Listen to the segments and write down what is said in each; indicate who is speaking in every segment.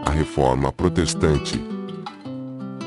Speaker 1: A Reforma Protestante.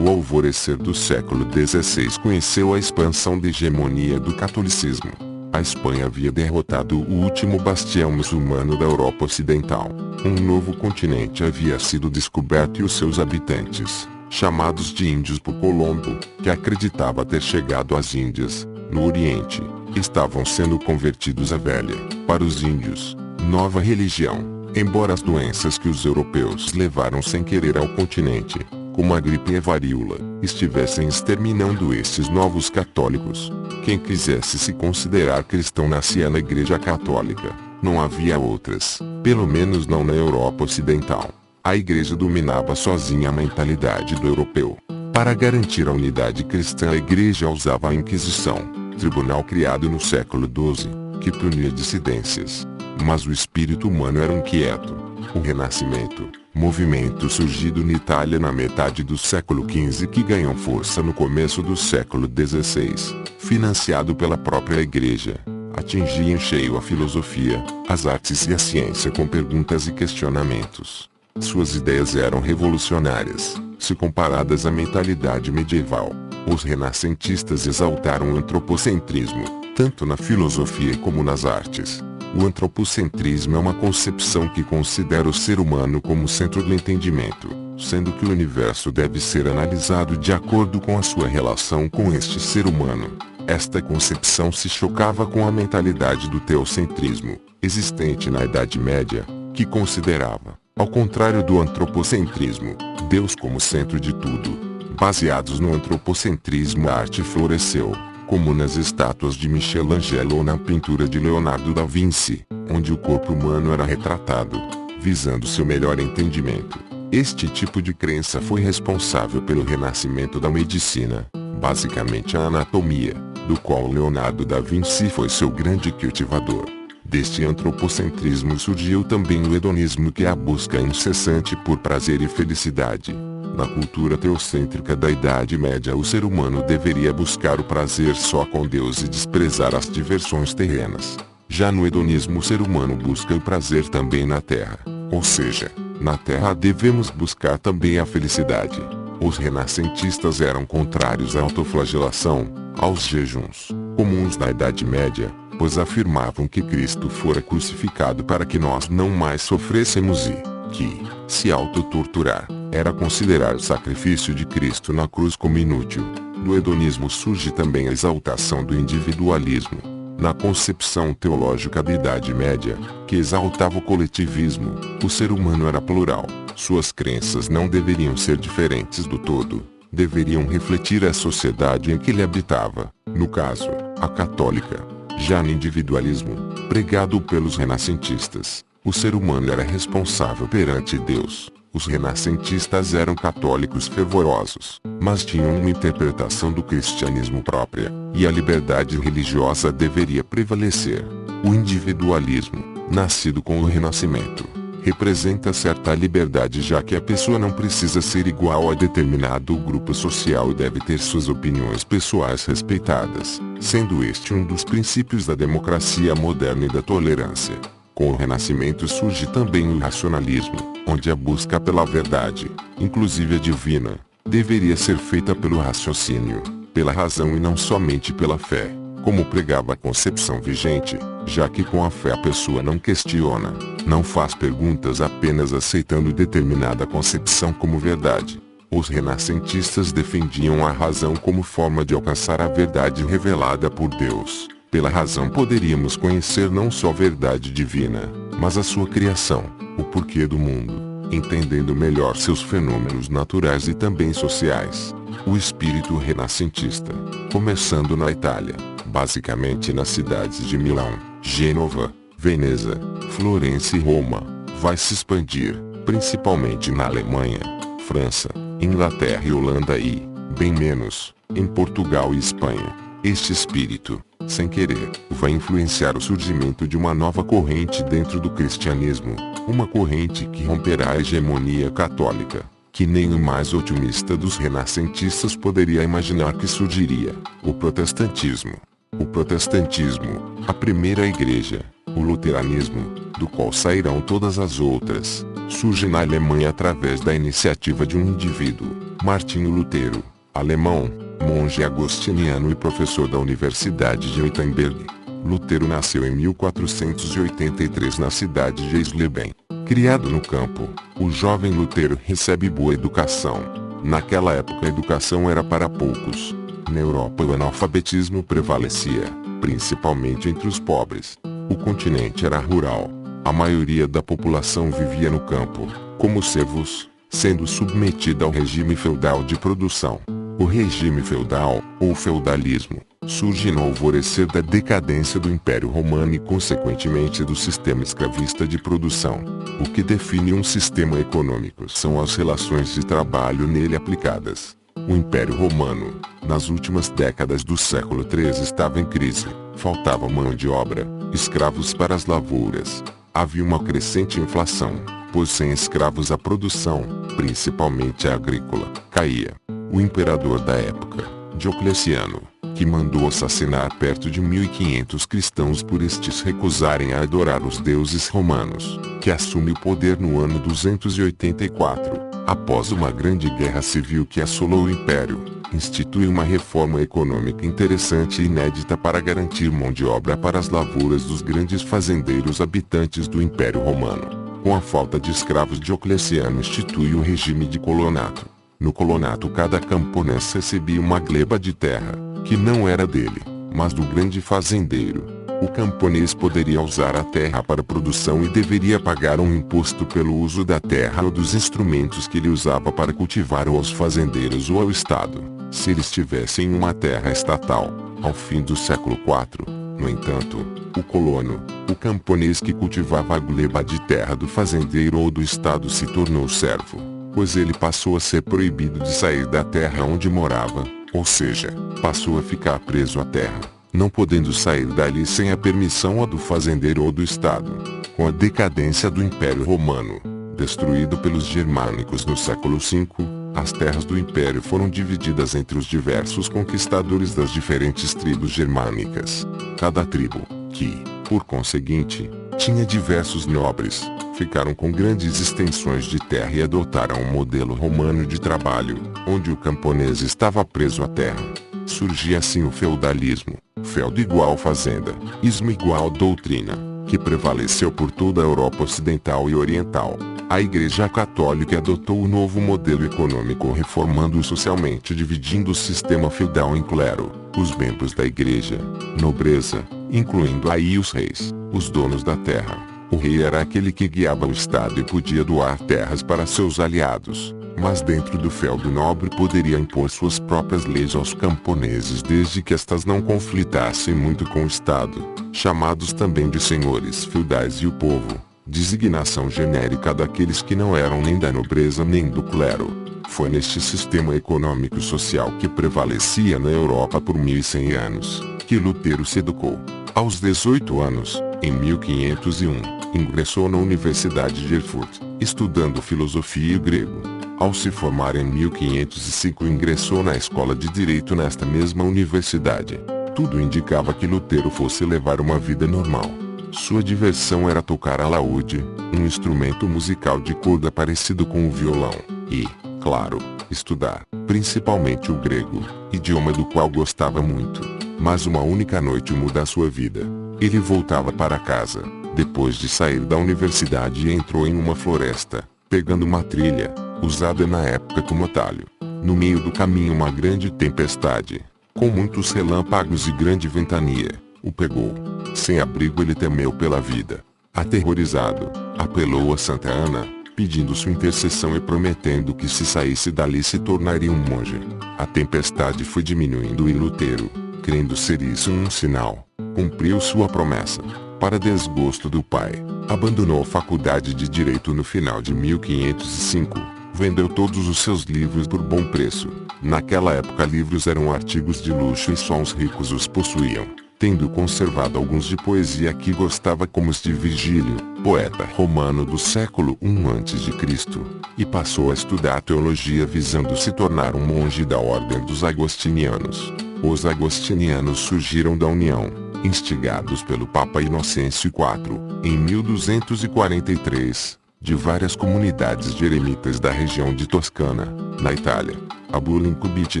Speaker 1: O alvorecer do século XVI conheceu a expansão da hegemonia do catolicismo. A Espanha havia derrotado o último bastião muçulmano da Europa Ocidental. Um novo continente havia sido descoberto e os seus habitantes, chamados de índios por Colombo, que acreditava ter chegado às Índias, no Oriente, estavam sendo convertidos à velha, para os índios, nova religião. Embora as doenças que os europeus levaram sem querer ao continente, como a gripe e a varíola, estivessem exterminando estes novos católicos, quem quisesse se considerar cristão nascia na Igreja Católica. Não havia outras, pelo menos não na Europa Ocidental. A Igreja dominava sozinha a mentalidade do europeu. Para garantir a unidade cristã, a Igreja usava a Inquisição, tribunal criado no século XII, que punia dissidências. Mas o espírito humano era inquieto. O Renascimento, movimento surgido na Itália na metade do século XV que ganhou força no começo do século XVI, financiado pela própria Igreja, atingia em cheio a filosofia, as artes e a ciência com perguntas e questionamentos. Suas ideias eram revolucionárias, se comparadas à mentalidade medieval. Os renascentistas exaltaram o antropocentrismo, tanto na filosofia como nas artes. O antropocentrismo é uma concepção que considera o ser humano como o centro do entendimento, sendo que o universo deve ser analisado de acordo com a sua relação com este ser humano. Esta concepção se chocava com a mentalidade do teocentrismo, existente na Idade Média, que considerava, ao contrário do antropocentrismo, Deus como centro de tudo. Baseados no antropocentrismo, a arte floresceu, como nas estátuas de Michelangelo ou na pintura de Leonardo da Vinci, onde o corpo humano era retratado, visando seu melhor entendimento. Este tipo de crença foi responsável pelo renascimento da medicina, basicamente a anatomia, do qual Leonardo da Vinci foi seu grande cultivador. Deste antropocentrismo surgiu também o hedonismo, que é a busca incessante por prazer e felicidade. Na cultura teocêntrica da Idade Média, o ser humano deveria buscar o prazer só com Deus e desprezar as diversões terrenas. Já no hedonismo, o ser humano busca o prazer também na terra, ou seja, na terra devemos buscar também a felicidade. Os renascentistas eram contrários à autoflagelação, aos jejuns, comuns na Idade Média, pois afirmavam que Cristo fora crucificado para que nós não mais sofrêssemos e que, se autotorturar, era considerar o sacrifício de Cristo na cruz como inútil. Do hedonismo surge também a exaltação do individualismo. Na concepção teológica da Idade Média, que exaltava o coletivismo, o ser humano era plural. Suas crenças não deveriam ser diferentes do todo, deveriam refletir a sociedade em que ele habitava, no caso, a católica. Já no individualismo, pregado pelos renascentistas, o ser humano era responsável perante Deus. Os renascentistas eram católicos fervorosos, mas tinham uma interpretação do cristianismo própria, e a liberdade religiosa deveria prevalecer. O individualismo, nascido com o Renascimento, representa certa liberdade, já que a pessoa não precisa ser igual a determinado grupo social e deve ter suas opiniões pessoais respeitadas, sendo este um dos princípios da democracia moderna e da tolerância. Com o Renascimento surge também o racionalismo, onde a busca pela verdade, inclusive a divina, deveria ser feita pelo raciocínio, pela razão e não somente pela fé, como pregava a concepção vigente, já que com a fé a pessoa não questiona, não faz perguntas, apenas aceitando determinada concepção como verdade. Os renascentistas defendiam a razão como forma de alcançar a verdade revelada por Deus. Pela razão poderíamos conhecer não só a verdade divina, mas a sua criação, o porquê do mundo, entendendo melhor seus fenômenos naturais e também sociais. O espírito renascentista, começando na Itália, basicamente nas cidades de Milão, Gênova, Veneza, Florença e Roma, vai se expandir, principalmente na Alemanha, França, Inglaterra e Holanda e, bem menos, em Portugal e Espanha. Este espírito, sem querer, vai influenciar o surgimento de uma nova corrente dentro do cristianismo, uma corrente que romperá a hegemonia católica, que nem o mais otimista dos renascentistas poderia imaginar que surgiria: o protestantismo. O protestantismo, a primeira igreja, o luteranismo, do qual sairão todas as outras, surge na Alemanha através da iniciativa de um indivíduo, Martinho Lutero, alemão, monge agostiniano e professor da Universidade de Wittenberg. Lutero nasceu em 1483 na cidade de Eisleben. Criado no campo, o jovem Lutero recebe boa educação. Naquela época a educação era para poucos. Na Europa o analfabetismo prevalecia, principalmente entre os pobres. O continente era rural. A maioria da população vivia no campo, como servos, sendo submetida ao regime feudal de produção. O regime feudal, ou feudalismo, surge no alvorecer da decadência do Império Romano e consequentemente do sistema escravista de produção. O que define um sistema econômico são as relações de trabalho nele aplicadas. O Império Romano, nas últimas décadas do século III estava em crise, faltava mão de obra, escravos para as lavouras. Havia uma crescente inflação, pois sem escravos a produção, principalmente a agrícola, caía. O imperador da época, Diocleciano, que mandou assassinar perto de 1.500 cristãos por estes recusarem a adorar os deuses romanos, que assume o poder no ano 284, após uma grande guerra civil que assolou o império, institui uma reforma econômica interessante e inédita para garantir mão de obra para as lavouras dos grandes fazendeiros habitantes do Império Romano. Com a falta de escravos, Diocleciano institui o regime de colonato. No colonato cada camponês recebia uma gleba de terra, que não era dele, mas do grande fazendeiro. O camponês poderia usar a terra para produção e deveria pagar um imposto pelo uso da terra ou dos instrumentos que ele usava para cultivar ou aos fazendeiros ou ao Estado, se eles tivessem uma terra estatal. Ao fim do século IV, no entanto, o colono, o camponês que cultivava a gleba de terra do fazendeiro ou do Estado se tornou servo, pois ele passou a ser proibido de sair da terra onde morava, ou seja, passou a ficar preso à terra, não podendo sair dali sem a permissão ou do fazendeiro ou do Estado. Com a decadência do Império Romano, destruído pelos germânicos no século V, as terras do Império foram divididas entre os diversos conquistadores das diferentes tribos germânicas. Cada tribo, que, por conseguinte, tinha diversos nobres, ficaram com grandes extensões de terra e adotaram um modelo romano de trabalho, onde o camponês estava preso à terra. Surgia assim o feudalismo, feudo igual fazenda, ismo igual doutrina, que prevaleceu por toda a Europa Ocidental e Oriental. A Igreja Católica adotou o novo modelo econômico reformando-o socialmente, dividindo o sistema feudal em clero, os membros da Igreja, nobreza, incluindo aí os reis, os donos da terra. O rei era aquele que guiava o Estado e podia doar terras para seus aliados, mas dentro do feudo nobre poderia impor suas próprias leis aos camponeses desde que estas não conflitassem muito com o Estado, chamados também de senhores feudais, e o povo, designação genérica daqueles que não eram nem da nobreza nem do clero. Foi neste sistema econômico e social que prevalecia na Europa por 1100 anos, que Lutero se educou. Aos 18 anos, em 1501, ingressou na Universidade de Erfurt, estudando filosofia e grego. Ao se formar em 1505, ingressou na Escola de Direito nesta mesma universidade. Tudo indicava que Lutero fosse levar uma vida normal. Sua diversão era tocar alaúde, um instrumento musical de corda parecido com o violão, e, claro, estudar, principalmente o grego, idioma do qual gostava muito. Mas uma única noite muda sua vida. Ele voltava para casa, depois de sair da universidade, e entrou em uma floresta, pegando uma trilha, usada na época como atalho. No meio do caminho uma grande tempestade, com muitos relâmpagos e grande ventania, o pegou. Sem abrigo ele temeu pela vida. Aterrorizado, apelou a Santa Ana, pedindo sua intercessão e prometendo que se saísse dali se tornaria um monge. A tempestade foi diminuindo e Lutero, crendo ser isso um sinal, cumpriu sua promessa. Para desgosto do pai, abandonou a faculdade de Direito no final de 1505, vendeu todos os seus livros por bom preço. Naquela época livros eram artigos de luxo e só os ricos os possuíam, tendo conservado alguns de poesia que gostava, como os de Virgílio, poeta romano do século I a.C., e passou a estudar teologia visando se tornar um monge da ordem dos agostinianos. Os agostinianos surgiram da União, instigados pelo Papa Inocêncio IV, em 1243, de várias comunidades de eremitas da região de Toscana, na Itália. Abul Incubit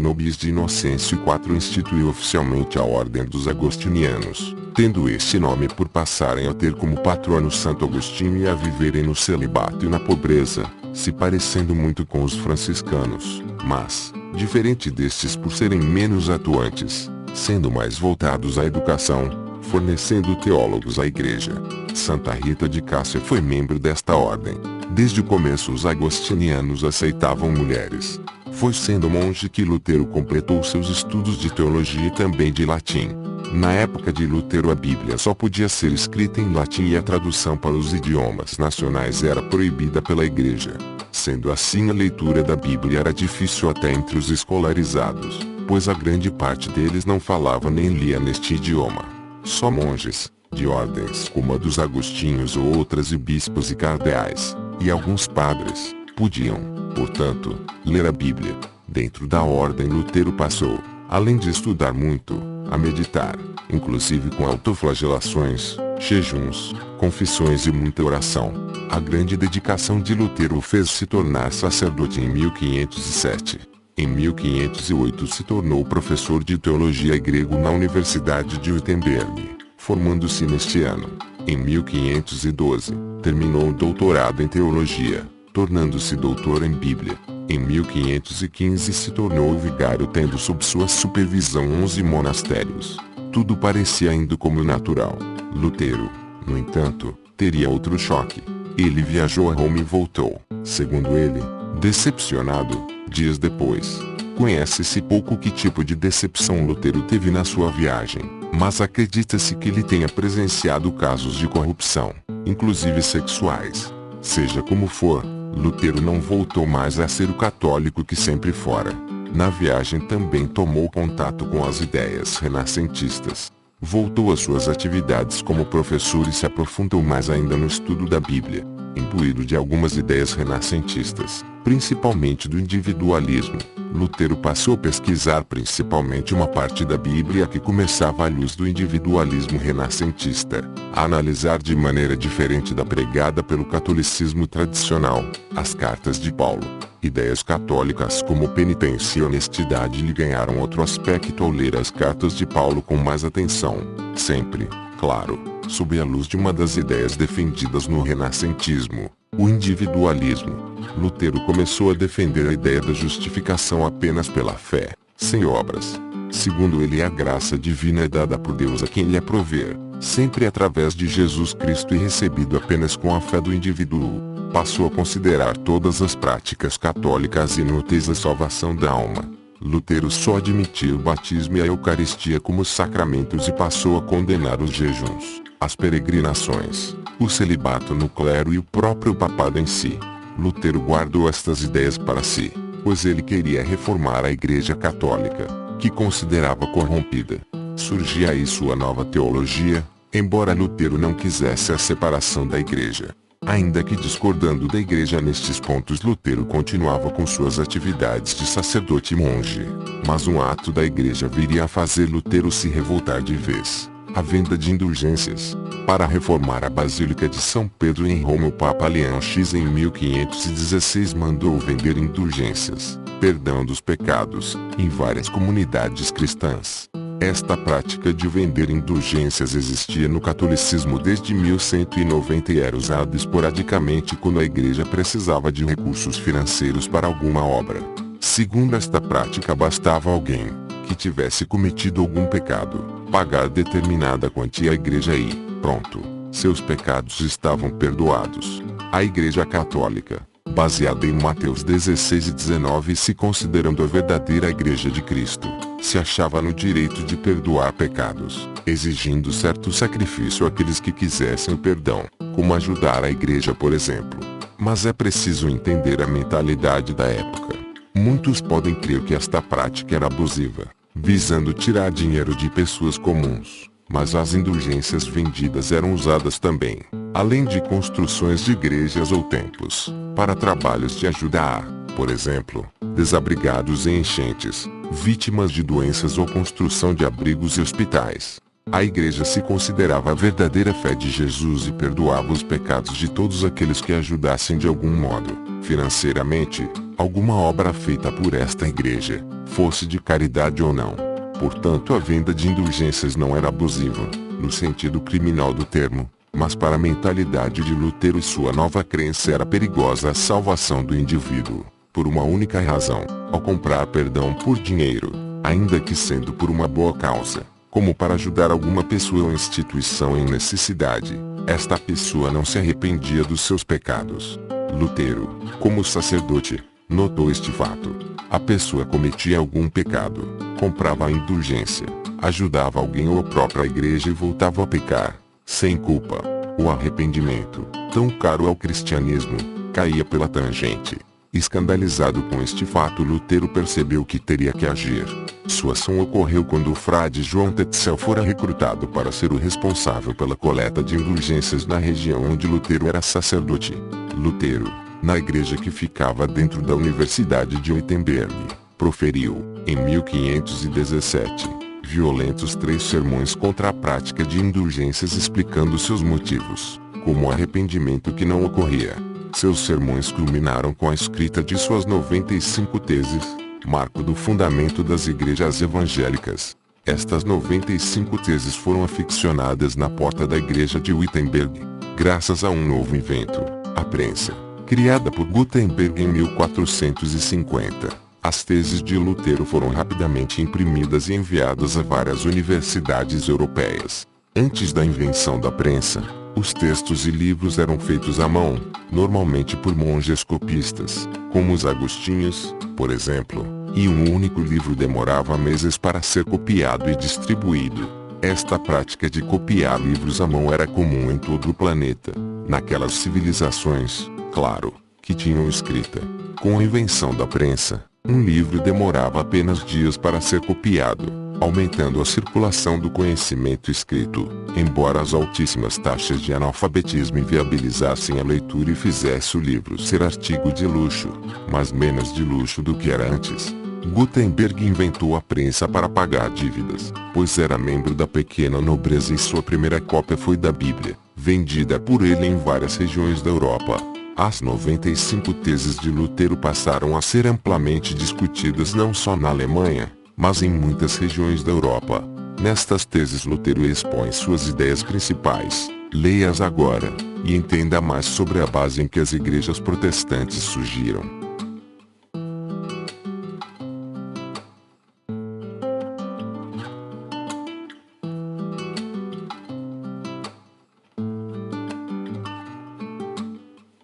Speaker 1: Nobis de Inocêncio IV instituiu oficialmente a Ordem dos Agostinianos, tendo este nome por passarem a ter como patrono Santo Agostinho e a viverem no celibato e na pobreza, se parecendo muito com os franciscanos, mas, diferente destes por serem menos atuantes, sendo mais voltados à educação, fornecendo teólogos à Igreja. Santa Rita de Cássia foi membro desta ordem. Desde o começo os agostinianos aceitavam mulheres. Foi sendo monge que Lutero completou seus estudos de teologia e também de latim. Na época de Lutero a Bíblia só podia ser escrita em latim e a tradução para os idiomas nacionais era proibida pela Igreja. Sendo assim a leitura da Bíblia era difícil até entre os escolarizados, pois a grande parte deles não falava nem lia neste idioma. Só monges, de ordens como a dos agostinhos ou outras e bispos e cardeais, e alguns padres, podiam, portanto, ler a Bíblia. Dentro da ordem Lutero passou, além de estudar muito, a meditar, inclusive com autoflagelações, jejuns, confissões e muita oração. A grande dedicação de Lutero o fez se tornar sacerdote em 1507. Em 1508 se tornou professor de teologia grego na Universidade de Wittenberg, formando-se neste ano. Em 1512, terminou o doutorado em teologia, tornando-se doutor em Bíblia. Em 1515 se tornou vigário tendo sob sua supervisão 11 monastérios. Tudo parecia indo como natural. Lutero, no entanto, teria outro choque. Ele viajou a Roma e voltou, segundo ele, decepcionado, dias depois. Conhece-se pouco que tipo de decepção Lutero teve na sua viagem, mas acredita-se que ele tenha presenciado casos de corrupção, inclusive sexuais. Seja como for, Lutero não voltou mais a ser o católico que sempre fora. Na viagem também tomou contato com as ideias renascentistas. Voltou às suas atividades como professor e se aprofundou mais ainda no estudo da Bíblia, imbuído de algumas ideias renascentistas, principalmente do individualismo. Lutero passou a pesquisar principalmente uma parte da Bíblia que começava à luz do individualismo renascentista, a analisar de maneira diferente da pregada pelo catolicismo tradicional, as cartas de Paulo. Ideias católicas como penitência e honestidade lhe ganharam outro aspecto ao ler as cartas de Paulo com mais atenção, sempre, claro, sob a luz de uma das ideias defendidas no renascentismo, o individualismo. Lutero começou a defender a ideia da justificação apenas pela fé, sem obras. Segundo ele, a graça divina é dada por Deus a quem lhe aprover, sempre através de Jesus Cristo e recebido apenas com a fé do indivíduo. Passou a considerar todas as práticas católicas inúteis à salvação da alma. Lutero só admitia o batismo e a Eucaristia como sacramentos e passou a condenar os jejuns, as peregrinações, o celibato no clero e o próprio papado em si. Lutero guardou estas ideias para si, pois ele queria reformar a Igreja Católica, que considerava corrompida. Surgia aí sua nova teologia, embora Lutero não quisesse a separação da Igreja. Ainda que discordando da Igreja nestes pontos, Lutero continuava com suas atividades de sacerdote e monge. Mas um ato da Igreja viria a fazer Lutero se revoltar de vez: a venda de indulgências. Para reformar a Basílica de São Pedro em Roma, o Papa Leão X em 1516 mandou vender indulgências, perdão dos pecados, em várias comunidades cristãs. Esta prática de vender indulgências existia no catolicismo desde 1190 e era usada esporadicamente quando a Igreja precisava de recursos financeiros para alguma obra. Segundo esta prática, bastava alguém que tivesse cometido algum pecado pagar determinada quantia à Igreja e, pronto, seus pecados estavam perdoados. A Igreja Católica, baseada em Mateus 16 e 19 se considerando a verdadeira Igreja de Cristo, se achava no direito de perdoar pecados, exigindo certo sacrifício àqueles que quisessem o perdão, como ajudar a Igreja, por exemplo. Mas é preciso entender a mentalidade da época. Muitos podem crer que esta prática era abusiva, visando tirar dinheiro de pessoas comuns, mas as indulgências vendidas eram usadas também, além de construções de igrejas ou templos, para trabalhos de ajuda a, por exemplo, desabrigados em enchentes, vítimas de doenças ou construção de abrigos e hospitais. A igreja se considerava a verdadeira fé de Jesus e perdoava os pecados de todos aqueles que ajudassem de algum modo, financeiramente, alguma obra feita por esta igreja, fosse de caridade ou não. Portanto, a venda de indulgências não era abusiva, no sentido criminal do termo, mas para a mentalidade de Lutero e sua nova crença era perigosa a salvação do indivíduo, por uma única razão: ao comprar perdão por dinheiro, ainda que sendo por uma boa causa, como para ajudar alguma pessoa ou instituição em necessidade, esta pessoa não se arrependia dos seus pecados. Lutero, como sacerdote, notou este fato. A pessoa cometia algum pecado, comprava a indulgência, ajudava alguém ou a própria igreja e voltava a pecar, sem culpa. O arrependimento, tão caro ao cristianismo, caía pela tangente. Escandalizado com este fato, Lutero percebeu que teria que agir. Sua ação ocorreu quando o frade João Tetzel fora recrutado para ser o responsável pela coleta de indulgências na região onde Lutero era sacerdote. Lutero, na igreja que ficava dentro da Universidade de Wittenberg, proferiu, em 1517, violentos 3 sermões contra a prática de indulgências, explicando seus motivos, como arrependimento que não ocorria. Seus sermões culminaram com a escrita de suas 95 teses, marco do fundamento das igrejas evangélicas. Estas 95 teses foram aficionadas na porta da igreja de Wittenberg, graças a um novo invento, a prensa, criada por Gutenberg em 1450. As teses de Lutero foram rapidamente imprimidas e enviadas a várias universidades europeias. Antes da invenção da prensa, os textos e livros eram feitos à mão, normalmente por monges copistas, como os agostinhos, por exemplo, e um único livro demorava meses para ser copiado e distribuído. Esta prática de copiar livros à mão era comum em todo o planeta, naquelas civilizações, claro, que tinham escrita. Com a invenção da prensa, um livro demorava apenas dias para ser copiado, aumentando a circulação do conhecimento escrito, embora as altíssimas taxas de analfabetismo inviabilizassem a leitura e fizesse o livro ser artigo de luxo, mas menos de luxo do que era antes. Gutenberg inventou a prensa para pagar dívidas, pois era membro da pequena nobreza e sua primeira cópia foi da Bíblia, vendida por ele em várias regiões da Europa. As 95 teses de Lutero passaram a ser amplamente discutidas não só na Alemanha, mas em muitas regiões da Europa. Nestas teses Lutero expõe suas ideias principais. Leia-as agora, e entenda mais sobre a base em que as igrejas protestantes surgiram.